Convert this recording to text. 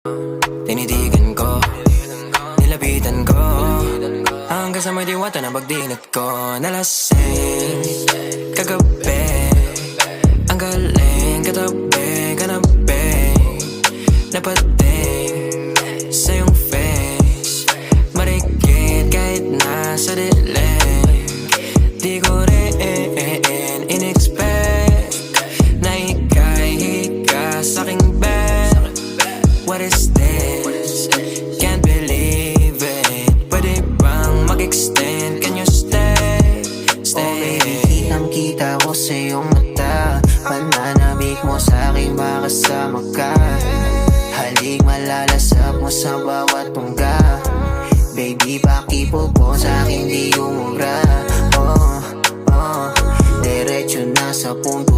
Tinitigan ko, nilapitan ko, hanggang sa may diwata na pagdilat ko. Nalasing kagabi, ang galing katabi, kanabi, napating sa iyong face, marikit kahit nasa dilim. Di ko rin in-expect na ika'y hika sa'king bed. What is this? Can't believe it. Pwede bang mag-extend? Can you stay? Stay. Oh baby, kitang-kita ko sa iyong mata. Pananabik mo sa'king makasama ka. Halik malalasap mo sa bawat tungga. Baby, pakipo po sa'kin di umubra. Oh, diretso na sa punto